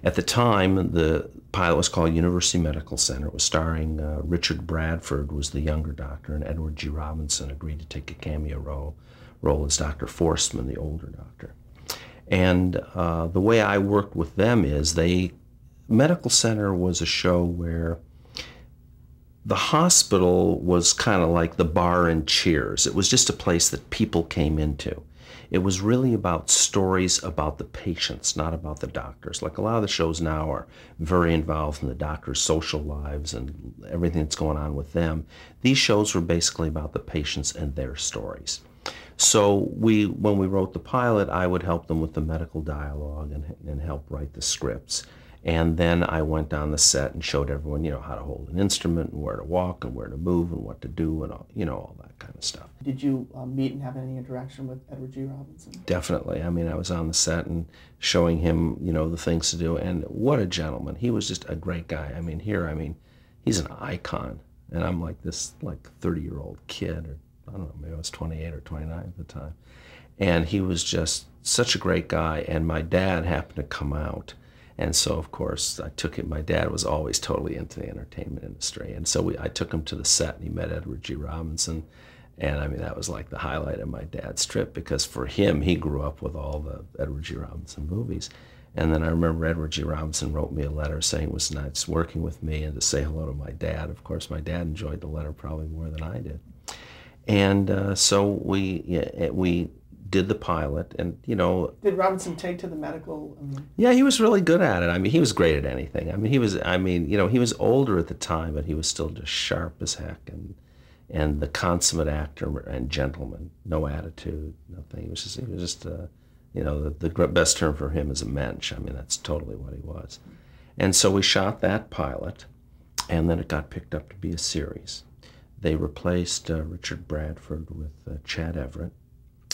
At the time, the pilot was called University Medical Center. It was starring Richard Bradford was the younger doctor, and Edward G. Robinson agreed to take a cameo role as Dr. Forstman, the older doctor. And the way I worked with them is Medical Center was a show where the hospital was kind of like the bar in Cheers. It was just a place that people came into. It was really about stories about the patients, not about the doctors. Like a lot of the shows now are very involved in the doctors' social lives and everything that's going on with them. These shows were basically about the patients and their stories. So when we wrote the pilot, I would help them with the medical dialogue and help write the scripts. And then I went on the set and showed everyone, how to hold an instrument and where to walk and where to move and what to do and all, all that kind of stuff. Did you meet and have any interaction with Edward G. Robinson? Definitely. I mean, I was on the set and showing him, the things to do. And what a gentleman. He was just a great guy. I mean, he's an icon. And I'm like this 30-year-old kid, or I don't know, maybe I was 28 or 29 at the time. And he was just such a great guy. And my dad happened to come out. And so, of course, I took him. My dad was always totally into the entertainment industry. And so I took him to the set, and he met Edward G. Robinson. And, I mean, that was like the highlight of my dad's trip, because for him, he grew up with all the Edward G. Robinson movies. And then I remember Edward G. Robinson wrote me a letter saying it was nice working with me and to say hello to my dad. Of course, my dad enjoyed the letter probably more than I did. And so we did the pilot, and Did Robinson take to the medical? Yeah, he was really good at it. I mean, he was great at anything. I mean, he was older at the time, but he was still just sharp as heck, and the consummate actor and gentleman, no attitude, nothing. He was just the best term for him is a mensch. I mean, that's totally what he was. And so we shot that pilot, and then it got picked up to be a series. They replaced Richard Bradford with Chad Everett.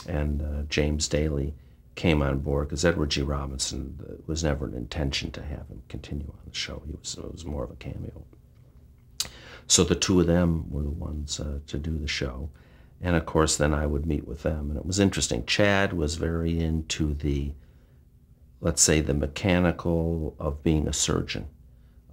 And James Daly came on board because Edward G. Robinson was never an intention to have him continue on the show. It was more of a cameo. So the two of them were the ones to do the show. And of course, then I would meet with them. And it was interesting. Chad was very into let's say, the mechanical of being a surgeon,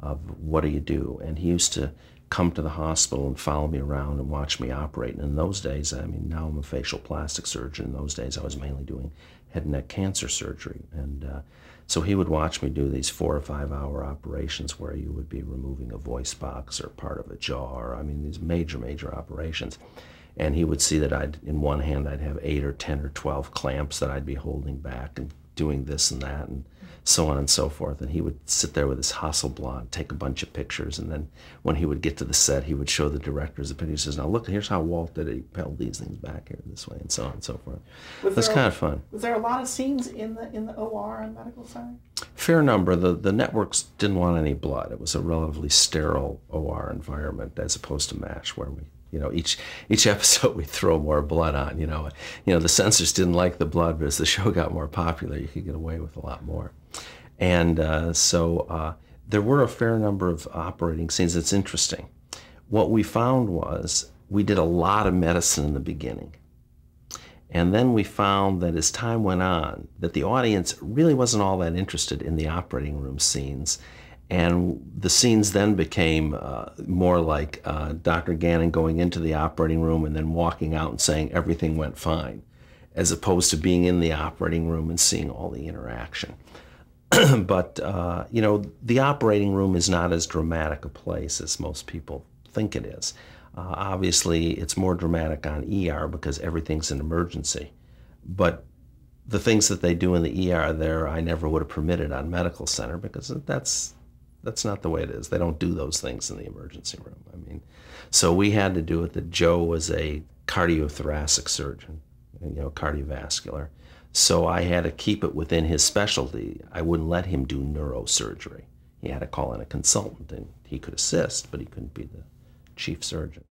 of what do you do. And he used to come to the hospital and follow me around and watch me operate. And in those days, I mean, now I'm a facial plastic surgeon. In those days, I was mainly doing head and neck cancer surgery. And so he would watch me do these 4 or 5 hour operations where you would be removing a voice box or part of a jaw, or, I mean, these major, major operations. And he would see that in one hand, I'd have 8 or 10 or 12 clamps that I'd be holding back and doing this and that and so on and so forth. And he would sit there with his Hasselblad, take a bunch of pictures, and then when he would get to the set, he would show the directors the picture. He says, now look, here's how Walt did it. He held these things back here this way, and so on and so forth. That's kind of fun. Was there a lot of scenes in the OR and Medical Center? Fair number. The networks didn't want any blood. It was a relatively sterile OR environment as opposed to MASH, where we, each episode we throw more blood on. The censors didn't like the blood, but as the show got more popular, you could get away with a lot more. And so there were a fair number of operating scenes. It's interesting. What we found was we did a lot of medicine in the beginning. And then we found that as time went on, that the audience really wasn't all that interested in the operating room scenes. And the scenes then became more like Dr. Gannon going into the operating room and then walking out and saying everything went fine, as opposed to being in the operating room and seeing all the interaction. But, the operating room is not as dramatic a place as most people think it is. Obviously, it's more dramatic on ER because everything's an emergency. But the things that they do in the ER there, I never would have permitted on Medical Center, because that's not the way it is. They don't do those things in the emergency room. I mean, so we had to do it that Joe was a cardiothoracic surgeon, cardiovascular. So I had to keep it within his specialty. I wouldn't let him do neurosurgery. He had to call in a consultant, and he could assist, but he couldn't be the chief surgeon.